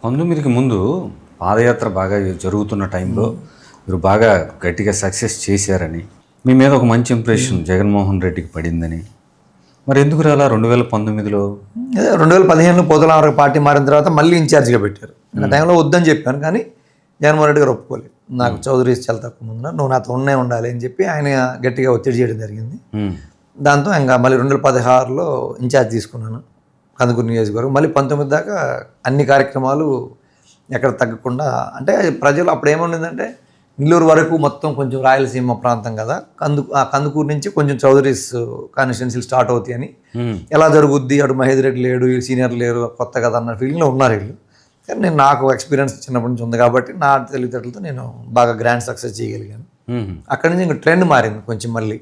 19కి ముందు పాదయాత్ర బాగా జరుగుతున్న టైంలో మీరు బాగా గట్టిగా సక్సెస్ చేశారని, మీ మీద ఒక మంచి ఇంప్రెషన్ జగన్మోహన్ రెడ్డికి పడిందని, మరి ఎందుకు రాలా 2019లో? 2015లో పోతలరావు పార్టీ మారిన తర్వాత మళ్ళీ ఇన్ఛార్జిగా పెట్టారు. ఆ టైంలో వద్దని చెప్పాను, కానీ జగన్మోహన్ రెడ్డి గారు ఒప్పుకోలేదు. నాకు చౌదరీస్ చాలా తక్కువ ముందు, నువ్వు నాతో ఉండాలి అని చెప్పి ఆయన గట్టిగా ఒత్తిడి చేయడం జరిగింది. దాంతో ఇంకా మళ్ళీ 2016లో ఇన్ఛార్జ్ తీసుకున్నాను కందుకూరు నియోజకవర్గం. మళ్ళీ 19 దాకా అన్ని కార్యక్రమాలు ఎక్కడ తగ్గకుండా, అంటే ప్రజలు అప్పుడు ఏముండిందంటే నెల్లూరు వరకు మొత్తం కొంచెం రాయలసీమ ప్రాంతం కదా, కందుకూరు నుంచి కొంచెం చౌదరీస్ కాన్స్టిట్యున్సీలు స్టార్ట్ అవుతాయని, ఎలా జరుగుద్ది అటు మహేష్ రెడ్డి లేడు, సీనియర్ లేరు, కొత్త కదా అన్న ఫీలింగ్లో ఉన్నారు వీళ్ళు. కానీ నేను నాకు ఎక్స్పీరియన్స్ చిన్నప్పటి నుంచి ఉంది కాబట్టి నా తెలివితేటలతో నేను బాగా గ్రాండ్ సక్సెస్ చేయగలిగాను. అక్కడి నుంచి ఇంకా ట్రెండ్ మారింది కొంచెం. మళ్ళీ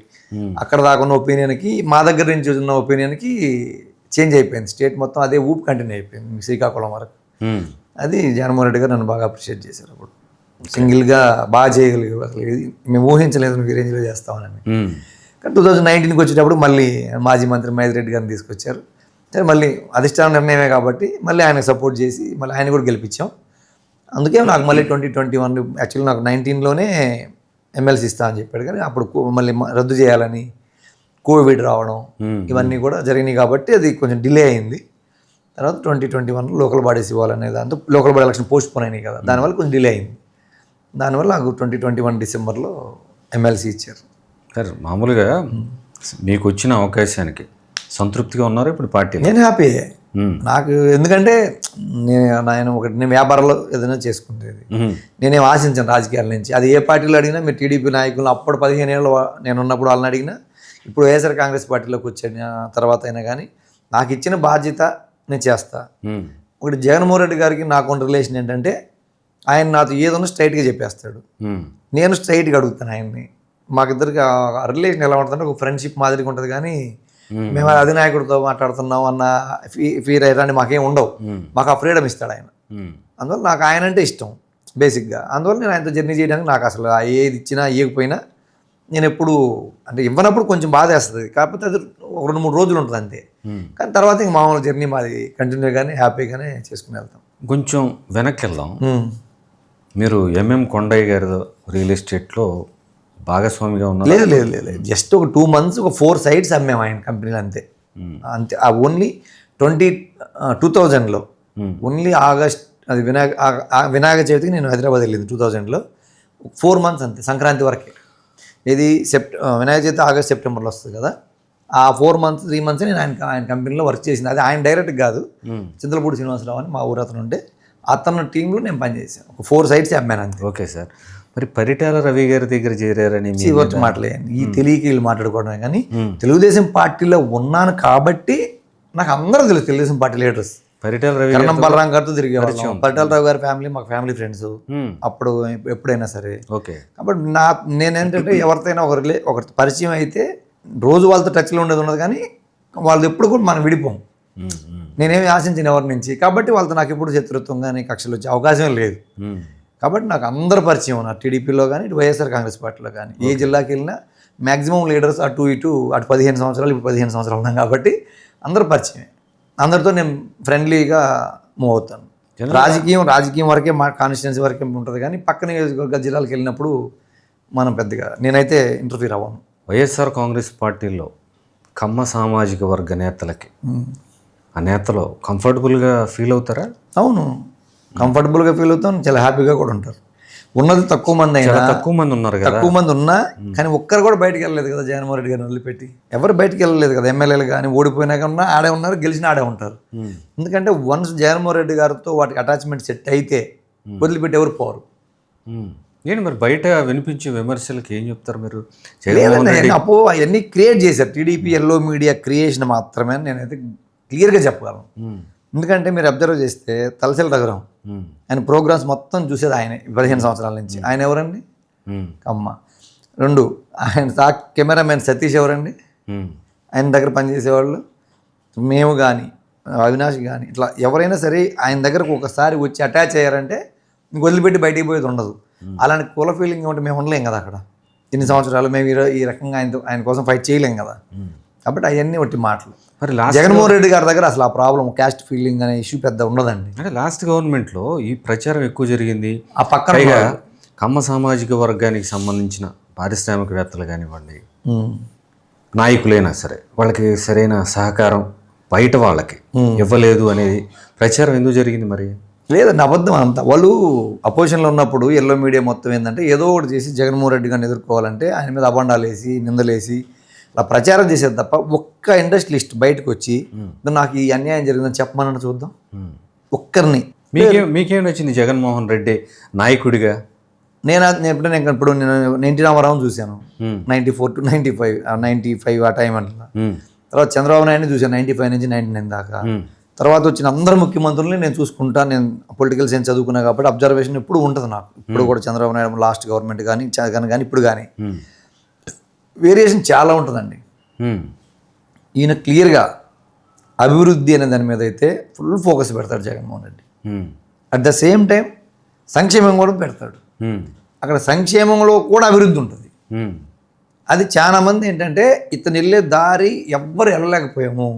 అక్కడ దాకా ఉన్న ఒపీనియన్కి మా దగ్గర నుంచి ఉన్న ఒపీనియన్కి చేంజ్ అయిపోయింది. స్టేట్ మొత్తం అదే ఊపు కంటిన్యూ అయిపోయింది శ్రీకాకుళం వరకు. అది జగన్మోహన్ రెడ్డి గారు నన్ను బాగా అప్రిషియేట్ చేశారు. అప్పుడు సింగిల్గా బాగా చేయగలిగారు, అసలు మేము ఊహించలేదు నువ్వు ఈ రేంజ్లో చేస్తామని. కానీ 2019కి వచ్చేటప్పుడు మళ్ళీ మాజీ మంత్రి మహేష్ రెడ్డి గారిని తీసుకొచ్చారు. సరే మళ్ళీ అధిష్టాన నిర్ణయమే కాబట్టి మళ్ళీ ఆయన సపోర్ట్ చేసి మళ్ళీ ఆయన కూడా గెలిపించాం. అందుకే నాకు మళ్ళీ 2021 యాక్చువల్లీ నాకు 19లోనే ఎమ్మెల్సీ ఇస్తా అని చెప్పాడు, కానీ అప్పుడు మళ్ళీ రద్దు చేయాలని కోవిడ్ రావడం ఇవన్నీ కూడా జరిగినాయి కాబట్టి అది కొంచెం డిలే అయింది. తర్వాత 2021 లోకల్ బాడీస్ ఇవ్వాలనే దాంతో local body election post phone అయినాయి కదా, దానివల్ల కొంచెం డిలే అయింది. దానివల్ల నాకు 2021 డిసెంబర్లో ఎమ్మెల్సీ ఇచ్చారు. సార్ మామూలుగా మీకు వచ్చిన అవకాశానికి సంతృప్తిగా ఉన్నారు ఇప్పుడు పార్టీ? నేను హ్యాపీ. నాకు ఎందుకంటే నేను వ్యాపారంలో ఏదైనా చేసుకుంటేది, నేనేం ఆశించాను రాజకీయాల నుంచి. అది ఏ పార్టీలో అడిగినా, మీరు టీడీపీ నాయకులు అప్పుడు 15 ఏళ్ళు నేను ఉన్నప్పుడు వాళ్ళని అడిగినా, ఇప్పుడు వైఎస్ఆర్ కాంగ్రెస్ పార్టీలోకి వచ్చిన తర్వాత అయినా కానీ నాకు ఇచ్చిన బాధ్యత నేను చేస్తా. ఒకటి జగన్మోహన్ రెడ్డి గారికి నాకు ఉన్న రిలేషన్ ఏంటంటే, ఆయన నాతో ఏదన్నా స్ట్రైట్గా చెప్పేస్తాడు, నేను స్ట్రైట్గా అడుగుతాను ఆయన్ని. మాకిద్దరికి రిలేషన్ ఎలా ఉంటుందంటే ఒక ఫ్రెండ్షిప్ మాదిరిగా ఉంటుంది, కానీ మేము అధినాయకుడితో మాట్లాడుతున్నాం అన్న ఫీర్ అయ్యారని మాకేం ఉండవు. మాకు ఆ ఫ్రీడమ్ ఇస్తాడు ఆయన. అందువల్ల నాకు ఆయన అంటే ఇష్టం బేసిక్గా. అందువల్ల నేను ఆయనతో జర్నీ చేయడానికి నాకు అసలు ఏది ఇచ్చినా ఇవ్వకపోయినా నేను ఎప్పుడు అంటే ఇవ్వనప్పుడు కొంచెం బాధ వేస్తుంది, కాకపోతే అది 2-3 రోజులు ఉంటుంది అంతే. కానీ తర్వాత ఇంక మామూలు జర్నీ మాది కంటిన్యూగానే హ్యాపీగానే చేసుకుని వెళ్తాం. కొంచెం వెనక్కి వెళ్దాం. మీరు ఎంఎం కొండయ్య గారి రియల్ ఎస్టేట్లో భాగస్వామిగా ఉన్నారు? లేదు, జస్ట్ ఒక 2 months ఒక 4 sites అమ్మాము ఆయన కంపెనీలు అంతే. ఓన్లీ 2000లో ఓన్లీ ఆగస్ట్, అది వినాయక చవితికి నేను హైదరాబాద్ వెళ్ళింది 2000లో. 4 months అంతే, సంక్రాంతి వరకే. ఇది వినాయక చవితి ఆగస్ట్ సెప్టెంబర్లో వస్తుంది కదా, ఆ 4 months 3 months నేను ఆయన కంపెనీలో వర్క్ చేసింది. అది ఆయన డైరెక్ట్ కాదు, చింతలపూడి శ్రీనివాసరావు అని మా ఊరు అతను ఉంటే అతను టీంలో నేను పనిచేశాను. ఒక 4 sites అమ్మాను అంతే. Okay sir. మరి పరిటాల రవి గారి దగ్గర చేరారని వచ్చి మాట్లాడాను. ఈ తెలియక వీళ్ళు మాట్లాడుకోవడమే, కానీ తెలుగుదేశం పార్టీలో ఉన్నాను కాబట్టి నాకు అందరూ తెలుసు. తెలుగుదేశం పార్టీ లీడర్స్ పరిటాల రవి, కరణం బలరాం గారితో తిరిగేవాళ్ళం. పరిటాల రావు గారి ఫ్యామిలీ మాకు ఫ్యామిలీ ఫ్రెండ్స్ అప్పుడు ఎప్పుడైనా సరే. ఓకే. కాబట్టి నేనేంటంటే ఎవరితోనైనా ఒక పరిచయం అయితే రోజు వాళ్ళతో టచ్లో ఉండేది ఉన్నది, కానీ వాళ్ళు ఎప్పుడు కూడా మనం విడిపోం. నేనేమి ఆశించిన ఎవరి నుంచి, కాబట్టి వాళ్ళతో నాకు ఎప్పుడు శత్రుత్వం కానీ కక్షలు వచ్చే అవకాశం లేదు. కాబట్టి నాకు అందరు పరిచయం ఉన్నారు, టీడీపీలో కానీ ఇటు వైఎస్ఆర్ కాంగ్రెస్ పార్టీలో కానీ. ఏ జిల్లాకి వెళ్ళినా మ్యాక్సిమం లీడర్స్ అటు 15 సంవత్సరాలు, ఇప్పుడు 15 సంవత్సరాలు ఉన్నాం కాబట్టి అందరూ పరిచయమే. అందరితో నేను ఫ్రెండ్లీగా మూవ్ అవుతాను. రాజకీయం వరకే మా కాన్స్టిట్యున్సీ వరకే ఉంటుంది, కానీ పక్క నియోజకవర్గ జిల్లాలకు వెళ్ళినప్పుడు మనం పెద్దగా నేనైతే ఇంటర్ఫీర్ అవ్వను. వైఎస్ఆర్ కాంగ్రెస్ పార్టీలో కమ్మ సామాజిక వర్గ నేతలకి ఆ నేతలు కంఫర్టబుల్గా ఫీల్ అవుతారా? అవును, కంఫర్టబుల్గా ఫీల్ అవుతాం, చాలా హ్యాపీగా కూడా ఉంటారు. ఉన్నది తక్కువ మంది అయినా, తక్కువ మంది ఉన్నారు కదా, తక్కువ మంది ఉన్నా కానీ ఒక్కరు కూడా బయటకు వెళ్ళలేదు కదా జగన్మోహన్ రెడ్డి గారిని వదిలిపెట్టి. ఎవరు బయటకు వెళ్ళలేదు కదా, ఎమ్మెల్యేలు కానీ ఓడిపోయినాక ఉన్నా ఆడే ఉన్నారు, గెలిచిన ఆడే ఉంటారు. ఎందుకంటే వన్స్ జగన్మోహన్ రెడ్డి గారితో వాటికి అటాచ్మెంట్ సెట్ అయితే వదిలిపెట్టి ఎవరు పోరు. ఏంటి మరి బయట వినిపించే విమర్శలకి ఏం చెప్తారు మీరు? అపో అవన్నీ క్రియేట్ చేశారు టీడీపీ ఎల్లో మీడియా క్రియేషన్ మాత్రమే అని నేనైతే క్లియర్గా చెప్పగలను. ఎందుకంటే మీరు అబ్జర్వ్ చేస్తే తలసిల రఘురాం ఆయన ప్రోగ్రామ్స్ మొత్తం చూసేది ఆయన 15 సంవత్సరాల నుంచి. ఆయన ఎవరండి? కమ్మ. 2 ఆయన కెమెరామెన్ సతీష్ ఎవరండి? ఆయన దగ్గర పనిచేసేవాళ్ళు. మేము కానీ అవినాష్ కానీ ఇట్లా ఎవరైనా సరే ఆయన దగ్గరకు ఒకసారి వచ్చి అటాచ్ అయ్యారంటే ఇంక వదిలిపెట్టి బయటికి పోయేది ఉండదు. అలాంటి కుల ఫీలింగ్ ఉంటే మేము ఉండలేం కదా అక్కడ. ఇన్ని సంవత్సరాలు మేము ఈ రకంగా ఆయన కోసం ఫైట్ చేయలేం కదా. కాబట్టి అవన్నీ ఒట్టి మాటలు. మరి లాస్ట్ జగన్మోహన్ రెడ్డి గారి దగ్గర అసలు ఆ ప్రాబ్లం క్యాస్ట్ ఫీలింగ్ అనే ఇష్యూ పెద్ద ఉండదండి. అంటే లాస్ట్ గవర్నమెంట్లో ఈ ప్రచారం ఎక్కువ జరిగింది. ఆ పక్కన పైగా కమ్మ సామాజిక వర్గానికి సంబంధించిన పారిశ్రామికవేత్తలు కానివ్వండి, నాయకులైనా సరే వాళ్ళకి సరైన సహకారం బయట వాళ్ళకి ఇవ్వలేదు అనేది ప్రచారం ఎందుకు జరిగింది మరి? లేదండి, అబద్ధం అంతా. వాళ్ళు అపోజిషన్లో ఉన్నప్పుడు ఎల్లో మీడియా మొత్తం ఏంటంటే ఏదో ఒకటి చేసి జగన్మోహన్ రెడ్డి గారిని ఎదుర్కోవాలంటే ఆయన మీద అబండాలు వేసి నిందలేసి అలా ప్రచారం చేసేది తప్ప ఒక్క ఇండస్ట్రియలిస్ట్ బయటకు వచ్చి నాకు ఈ అన్యాయం జరిగిందని చెప్పమని చూద్దాం ఒక్కరిని. మీకేం నచ్చింది జగన్మోహన్ రెడ్డి నాయకుడిగా? నేను ఇప్పుడు నేను ఎన్టీ రామారావుని చూశాను 94 to 95 ఆ టైం అట్లా. తర్వాత చంద్రబాబు నాయుడిని చూశాను 95 నుంచి 99 దాకా. తర్వాత వచ్చిన అందరు ముఖ్యమంత్రుల్ని నేను చూసుకుంటా. నేను పొలిటికల్ సైన్స్ చదువుకున్నా కాబట్టి అబ్జర్వేషన్ ఇప్పుడు ఉంటుంది నాకు. ఇప్పుడు కూడా చంద్రబాబు నాయుడు లాస్ట్ గవర్నమెంట్ కానీ జగన్ కానీ ఇప్పుడు కానీ వేరియేషన్ చాలా ఉంటుందండి. ఈయన క్లియర్గా అభివృద్ధి అనే దాని మీద అయితే ఫుల్ ఫోకస్ పెడతాడు Jaganmohan Reddy. At the same time సంక్షేమం కూడా పెడతాడు. అక్కడ సంక్షేమంలో కూడా అభివృద్ధి ఉంటుంది. అది చాలా మంది ఏంటంటే ఇతను వెళ్ళే దారి ఎవ్వరు వెళ్ళలేకపోయాము,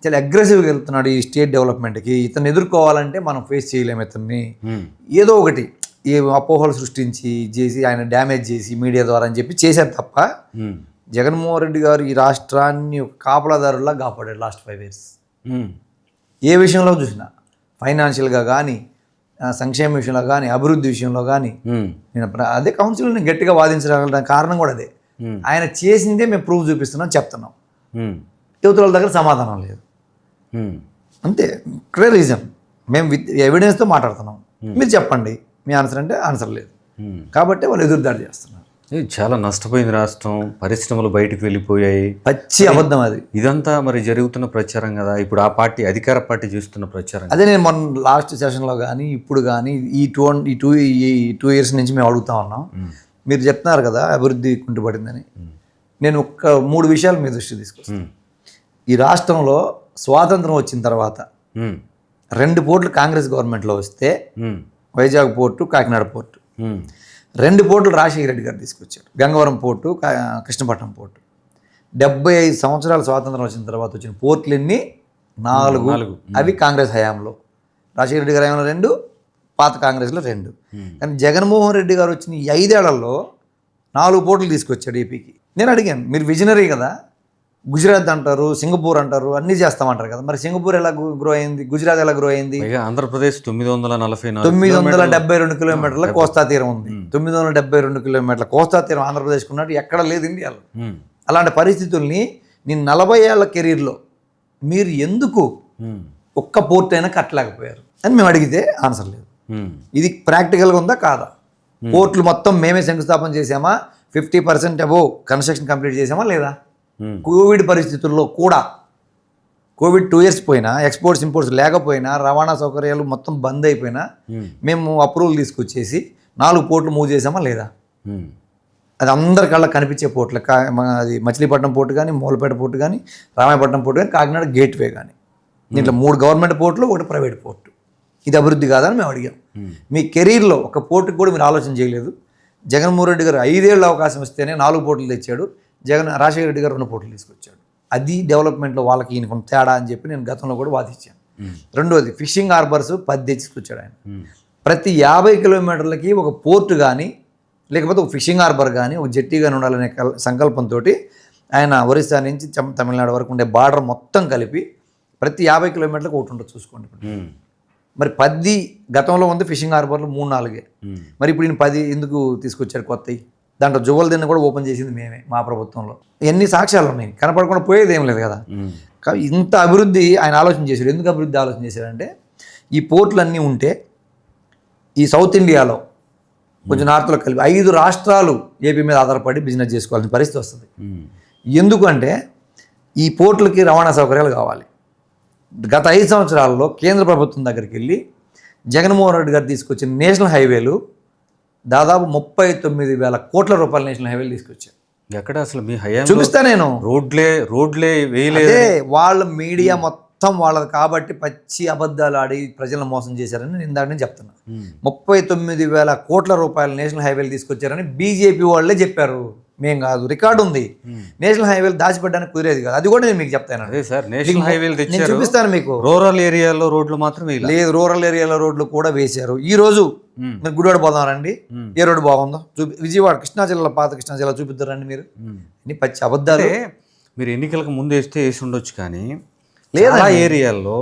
చాలా అగ్రెసివ్గా వెళ్తున్నాడు ఈ స్టేట్ డెవలప్మెంట్కి, ఇతను ఎదుర్కోవాలంటే మనం ఫేస్ చేయలేము ఇతన్ని, ఏదో ఒకటి ఈ అపోహలు సృష్టించి చేసి ఆయన డ్యామేజ్ చేసి మీడియా ద్వారా అని చెప్పి చేశారు తప్ప జగన్మోహన్ రెడ్డి గారు ఈ రాష్ట్రాన్ని ఒక కాపలాదారులా కాపాడాడు లాస్ట్ 5 years. ఏ విషయంలో చూసినా ఫైనాన్షియల్గా కానీ సంక్షేమ విషయంలో కానీ అభివృద్ధి విషయంలో కానీ నేను అదే కౌన్సిల్ని గట్టిగా వాదించడానికి కారణం కూడా అదే. ఆయన చేసిందే మేము ప్రూఫ్ చూపిస్తున్నాం చెప్తున్నాం, యువతుల దగ్గర సమాధానం లేదు అంతే. ఇక్కడే రీజన్, మేము విత్ ఎవిడెన్స్తో మాట్లాడుతున్నాం, మీరు చెప్పండి మీ ఆన్సర్ అంటే ఆన్సర్ లేదు కాబట్టి వాళ్ళు ఎదురుదాడి చేస్తున్నారు. చాలా నష్టపోయింది రాష్ట్రం, పరిశ్రమలు బయటకు వెళ్ళిపోయాయి, పచ్చి అబద్ధం అది. ఇదంతా మరి జరుగుతున్న ప్రచారం కదా, ఇప్పుడు ఆ పార్టీ అధికార పార్టీ చేస్తున్న ప్రచారం. అదే నేను మొన్న లాస్ట్ సెషన్లో కానీ ఇప్పుడు కానీ ఈ టూ ఇయర్స్ నుంచి మేము అడుగుతా ఉన్నాం. మీరు చెప్తున్నారు కదా అభివృద్ధి కుంటుపడిందని, నేను ఒక్క 3 విషయాలు మీ దృష్టి తీసుకొస్తాను. ఈ రాష్ట్రంలో స్వాతంత్రం వచ్చిన తర్వాత 2 పోర్టులు కాంగ్రెస్ గవర్నమెంట్లో వస్తే వైజాగ్ పోర్టు, కాకినాడ పోర్టు, 2 పోర్టులు రాజశేఖర రెడ్డి గారు తీసుకొచ్చారు. Gangavaram port, Krishnapatnam port. 75 సంవత్సరాల స్వాతంత్రం వచ్చిన తర్వాత వచ్చిన పోర్టులు ఎన్ని? 4. అవి కాంగ్రెస్ హయాంలో, రాజశేఖర రెడ్డి గారి హయాంలో 2, పాత కాంగ్రెస్లో 2. కానీ జగన్మోహన్ రెడ్డి గారు వచ్చిన ఈ 5 ఏళ్లలో 4 పోర్టులు తీసుకొచ్చాడు ఏపీకి. నేను అడిగాను, మీరు విజనరీ కదా, గుజరాత్ అంటారు, సింగపూర్ అంటారు, అన్నీ చేస్తామంటారు కదా, మరి సింగపూర్ ఎలా గ్రో అయింది, గుజరాత్ ఎలా గ్రో అయింది? ఆంధ్రప్రదేశ్ 972 కిలోమీటర్ల కోస్తా తీరం ఉంది. 972 కిలోమీటర్ల కోస్తా తీరం ఆంధ్రప్రదేశ్కి ఉన్నట్టు ఎక్కడ లేదు ఇండియాలో. అలాంటి పరిస్థితుల్ని నేను 40 ఏళ్ల కెరీర్లో మీరు ఎందుకు ఒక్క పోర్ట్ అయినా కట్టలేకపోయారు అని మేము అడిగితే ఆన్సర్ లేదు. ఇది ప్రాక్టికల్గా ఉందా కాదా? పోర్టులు మొత్తం మేమే శంకుస్థాపన చేసామా, 50% అబోవ్ కన్స్ట్రక్షన్ కంప్లీట్ చేసామా లేదా? కోవిడ్ పరిస్థితుల్లో కూడా, కోవిడ్ 2 years పోయినా, ఎక్స్పోర్ట్స్ ఇంపోర్ట్స్ లేకపోయినా, రవాణా సౌకర్యాలు మొత్తం బంద్ అయిపోయినా మేము అప్రూవల్ తీసుకొచ్చేసి 4 పోర్టులు మూవ్ చేసామా లేదా? అది అందరి కళ్ళకి కనిపించే పోర్టులు. అది మచిలీపట్నం పోర్టు కానీ, మూలపేట పోర్టు కానీ, రామాయపట్నం పోర్టు కానీ, కాకినాడ గేట్వే కానీ, దీంట్లో 3 గవర్నమెంట్ పోర్టులు, 1 ప్రైవేట్ పోర్టు. ఇది అభివృద్ధి కాదని మేము అడిగాం. మీ కెరీర్లో ఒక పోర్టుకి కూడా మీరు ఆలోచన చేయలేదు. జగన్మోహన్ రెడ్డి గారు 5 ఏళ్ళు అవకాశం ఇస్తేనే 4 పోర్టులు తెచ్చాడు. రాజశేఖర రెడ్డి గారు 2 పోర్టులు తీసుకొచ్చాడు. అది డెవలప్మెంట్లో వాళ్ళకి ఈయనకు తేడా అని చెప్పి నేను గతంలో కూడా వాదించాను. రెండోది, ఫిషింగ్ హార్బర్స్ 10 తీసుకొచ్చాడు ఆయన. ప్రతి 50 కిలోమీటర్లకి ఒక పోర్టు కానీ, లేకపోతే ఒక ఫిషింగ్ హార్బర్ కానీ, ఒక జెట్టి కానీ ఉండాలనే సంకల్పంతో ఆయన ఒరిస్సా నుంచి తమిళనాడు వరకు ఉండే బార్డర్ మొత్తం కలిపి ప్రతి 50 కిలోమీటర్లకు ఒకటి ఉంటుంది చూసుకోండి. మరి 10 గతంలో ఉంది ఫిషింగ్ హార్బర్లు 3-4. మరి ఇప్పుడు ఈయన 10 ఎందుకు తీసుకొచ్చారు కొత్తవి? దాంట్లో జువ్వలదిన్న కూడా ఓపెన్ చేసింది మేమే మా ప్రభుత్వంలో. ఎన్ని సాక్ష్యాలు ఉన్నాయి, కనపడకుండా పోయేది ఏం లేదు కదా. కానీ ఇంత అభివృద్ధి ఆయన ఆలోచన చేశాడు. ఎందుకు అభివృద్ధి ఆలోచన చేశాడంటే, ఈ పోర్టులు అన్నీ ఉంటే ఈ సౌత్ ఇండియాలో కొంచెం నార్త్లో కలిపి 5 రాష్ట్రాలు ఏపీ మీద ఆధారపడి బిజినెస్ చేసుకోవాల్సిన పరిస్థితి వస్తుంది. ఎందుకంటే ఈ పోర్టులకి రవాణా సౌకర్యాలు కావాలి. గత 5 సంవత్సరాల్లో కేంద్ర ప్రభుత్వం దగ్గరికి వెళ్ళి జగన్మోహన్ రెడ్డి గారు తీసుకొచ్చిన నేషనల్ హైవేలు దాదాపు 39,000 కోట్ల రూపాయల నేషనల్ హైవేలు తీసుకొచ్చారు. ఎక్కడ అసలు మీ హయాం చూపిస్తా నేను. రోడ్లే వేయలేదు. వాళ్ళ మీడియా మొత్తం వాళ్ళది కాబట్టి పచ్చి అబద్ధాలు ఆడి ప్రజలను మోసం చేశారని నేను ఇందాక నేను చెప్తున్నా. 39,000 కోట్ల రూపాయల నేషనల్ హైవేలు తీసుకొచ్చారని బీజేపీ వాళ్ళే చెప్పారు. మేం కాదు, రికార్డు ఉంది. నేషనల్ హైవేలు దాచిపెట్టడానికి కుదిరేది కాదు. అది కూడా నేను మీకు చెప్తాను. అదే సార్, నేషనల్ హైవేలు నేను తెచ్చారు, చూపిస్తాను మీకు. రూరల్ ఏరియాలో రోడ్లు మాత్రం లేదు, రూరల్ ఏరియాలో రోడ్లు కూడా వేశారు. ఈ రోజు మీరు గుడివాడ పోదామండి, ఏ రోడ్డు బాగుందో విజయవాడ కృష్ణా జిల్లా, పాత కృష్ణా జిల్లా చూపిద్దారండి మీరు. అన్ని పచ్చి అబద్ధాలు. మీరు ఎన్నికలకు ముందు వేసి ఉండొచ్చు, కానీ లేదా ఏరియాల్లో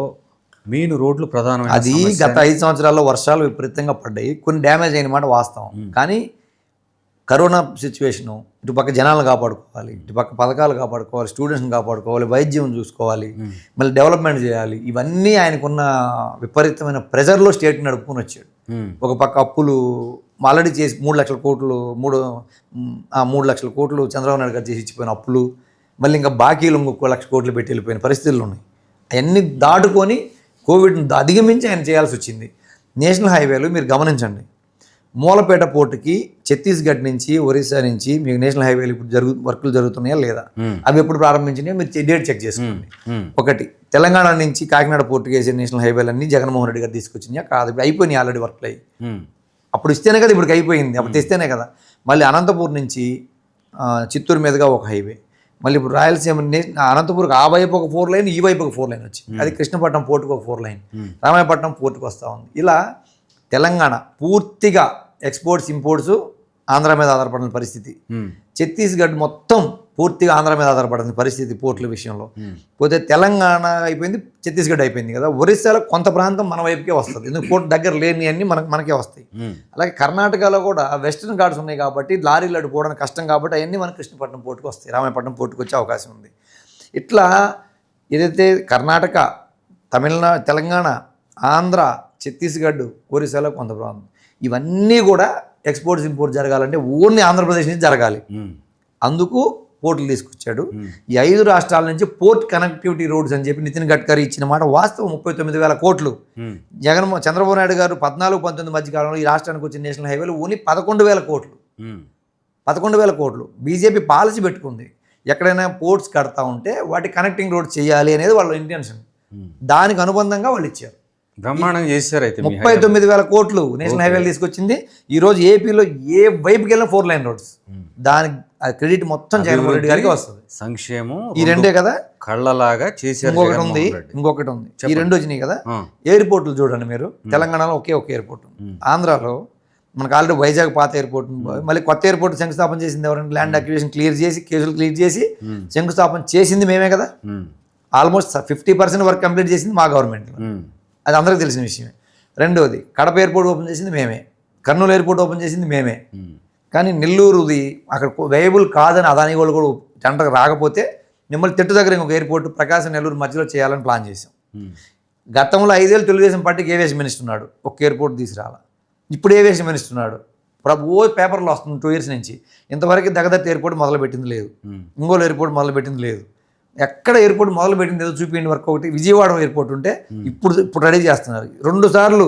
మెయిన్ రోడ్లు ప్రధానమైన అది గత 5 సంవత్సరాల్లో వర్షాలు విపరీతంగా పడ్డాయి, కొన్ని డ్యామేజ్ అయిన మాట వాస్తవం. కానీ కరోనా సిచ్యువేషను, ఇటుపక్క జనాలను కాపాడుకోవాలి, ఇటుపక్క పథకాలు కాపాడుకోవాలి, స్టూడెంట్స్ని కాపాడుకోవాలి, వైద్యం చూసుకోవాలి, మళ్ళీ డెవలప్మెంట్ చేయాలి. ఇవన్నీ ఆయనకున్న విపరీతమైన ప్రెజర్లో స్టేట్ నడుపుకొని వచ్చాడు. ఒక పక్క అప్పులు ఆల్రెడీ చేసి 3 లక్షల కోట్లు 3 లక్షల కోట్లు చంద్రబాబు నాయుడు గారు చేసి ఇచ్చిపోయిన అప్పులు, మళ్ళీ ఇంకా బాకీలు 1 లక్ష కోట్లు పెట్టి వెళ్ళిపోయిన పరిస్థితులు ఉన్నాయి. అవన్నీ దాటుకొని కోవిడ్ని అధిగమించి ఆయన చేయాల్సి వచ్చింది. నేషనల్ హైవేలు మీరు గమనించండి, మూలపేట పోర్టుకి ఛత్తీస్గఢ్ నుంచి, ఒరిస్సా నుంచి మీకు నేషనల్ హైవేలు ఇప్పుడు వర్కులు జరుగుతున్నాయా లేదా, అవి ఎప్పుడు ప్రారంభించినాయో మీరు డేట్ చెక్ చేసుకోండి. ఒకటి, తెలంగాణ నుంచి కాకినాడ పోర్టుకి వేసే నేషనల్ హైవేలన్నీ జగన్మోహన్ రెడ్డి గారు తీసుకొచ్చినాయా కాదు, అయిపోయినాయి ఆల్రెడీ వర్క్లు అయ్యి. అప్పుడు ఇస్తేనే కదా ఇప్పటికి అయిపోయింది, అప్పుడు తెస్తేనే కదా. మళ్ళీ అనంతపూర్ నుంచి చిత్తూరు మీదుగా ఒక హైవే, మళ్ళీ ఇప్పుడు రాయలసీమ అనంతపూర్కి ఆ వైపు ఒక 4 లైన్, ఈ వైపు ఒక 4 లైన్ వచ్చింది. అది కృష్ణపట్నం పోర్టుకు ఒక 4 లైన్, రామాయపట్నం పోర్టుకు వస్తూ ఉంది. ఇలా తెలంగాణ పూర్తిగా ఎక్స్పోర్ట్స్ ఇంపోర్ట్స్ ఆంధ్ర మీద ఆధారపడిన పరిస్థితి, ఛత్తీస్గఢ్ మొత్తం పూర్తిగా ఆంధ్ర మీద ఆధారపడిన పరిస్థితి పోర్టుల విషయంలో. పోతే తెలంగాణ అయిపోయింది, ఛత్తీస్గఢ్ అయిపోయింది కదా, ఒరిస్సాలో కొంత ప్రాంతం మన వైపుకే వస్తుంది, ఎందుకు పోర్టు దగ్గర లేని అన్ని మనకే వస్తాయి. అలాగే కర్ణాటకలో కూడా వెస్టర్న్ ఘాట్స్ ఉన్నాయి కాబట్టి లారీలు అడ్డుకోవడానికి కష్టం కాబట్టి అవన్నీ మనకి కృష్ణపట్నం పోర్టుకు వస్తాయి, రామాయపట్నం పోర్టుకు వచ్చే అవకాశం ఉంది. ఇట్లా ఏదైతే కర్ణాటక, తెలంగాణ, ఆంధ్ర, ఛత్తీస్గఢ్, ఒరిస్సాలో కొంత ప్రాంతం, ఇవన్నీ కూడా ఎక్స్పోర్ట్స్ ఇంపోర్ట్ జరగాలంటే ఓన్లీ ఆంధ్రప్రదేశ్ నుంచి జరగాలి. అందుకు పోర్టులు తీసుకొచ్చాడు. ఈ 5 రాష్ట్రాల నుంచి పోర్ట్ కనెక్టివిటీ రోడ్స్ అని చెప్పి నితిన్ గడ్కరీ ఇచ్చిన మాట వాస్తవం. 39,000 కోట్లు చంద్రబాబు నాయుడు గారు 14-19 మధ్య కాలంలో ఈ రాష్ట్రానికి వచ్చిన నేషనల్ హైవేలు ఓన్లీ 11,000 కోట్లు. 11,000 కోట్లు బీజేపీ పాలసీ పెట్టుకుంది. ఎక్కడైనా పోర్ట్స్ కడతా ఉంటే వాటి కనెక్టింగ్ రోడ్ చేయాలి అనేది వాళ్ళ ఇంటెన్షన్. దానికి అనుబంధంగా వాళ్ళు ఇచ్చారు. బ్రహ్మాండంగా చేశారు. అయితే 39,000 కోట్లు నేషనల్ హైవేలు తీసుకొచ్చింది. ఈరోజు ఏపీలో ఏ వైపుకి వెళ్ళినా 4 లైన్ రోడ్స్. దానికి క్రెడిట్ మొత్తం జగన్మోహన్ రెడ్డి గారికి వస్తుంది. సంక్షేమం ఈ రెండే కదా కళ్ళలాగా చేశారు. ఇంకొకటి ఉంది, ఈ 2 వచ్చినాయి కదా. ఎయిర్పోర్ట్లు చూడండి మీరు, తెలంగాణలో ఒకే ఒక ఎయిర్పోర్ట్, ఆంధ్రాలో మనకు ఆల్రెడీ వైజాగ్ పాత ఎయిర్పోర్ట్, మళ్ళీ కొత్త ఎయిర్పోర్ట్ శంకుస్థాపన చేసింది ఎవరంటే ల్యాండ్ అక్విజిషన్ క్లియర్ చేసి, కేసులు క్లియర్ చేసి శంకుస్థాపన చేసింది మేమే కదా. ఆల్మోస్ట్ 50% వర్క్ కంప్లీట్ చేసింది మా గవర్నమెంట్, అది అందరికీ తెలిసిన విషయమే. రెండోది, కడప ఎయిర్పోర్ట్ ఓపెన్ చేసింది మేమే, కర్నూలు ఎయిర్పోర్ట్ ఓపెన్ చేసింది మేమే. కానీ నెల్లూరుది అక్కడ వేయబుల్ కాదని అదాని వాళ్ళు కూడా టెండర్ రాకపోతే మిమ్మల్ని తిట్టు దగ్గర ఇంకొక ఎయిర్పోర్ట్ ప్రకాశం నెల్లూరు మధ్యలో చేయాలని ప్లాన్ చేసాం. గతంలో 5 ఏళ్ళు తెలుగుదేశం పార్టీకి ఏవియేషన్ మినిస్టర్ ఉన్నాడు, ఒక్క ఎయిర్పోర్ట్ తీసుకురాలా. ఇప్పుడు ఏవియేషన్ మినిస్టర్ ఉన్నాడు, పేపర్లో వస్తుంది 2 years నుంచి. ఇంతవరకు దగ్గదత్తి ఎయిర్పోర్ట్ మొదలుపెట్టింది లేదు, ఒంగోలు ఎయిర్పోర్ట్ మొదలుపెట్టింది లేదు. ఎక్కడ ఎయిర్పోర్ట్ మొదలుపెట్టింది ఏదో చూపించండి వర్క్. ఒకటి విజయవాడ ఎయిర్పోర్ట్ ఉంటే ఇప్పుడు రెడీ చేస్తున్నారు. 2 సార్లు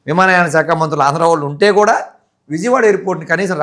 విమానయాన శాఖ మంత్రులు ఆంధ్ర వాళ్ళు ఉంటే కూడా విజయవాడ ఎయిర్పోర్ట్ని కనీసం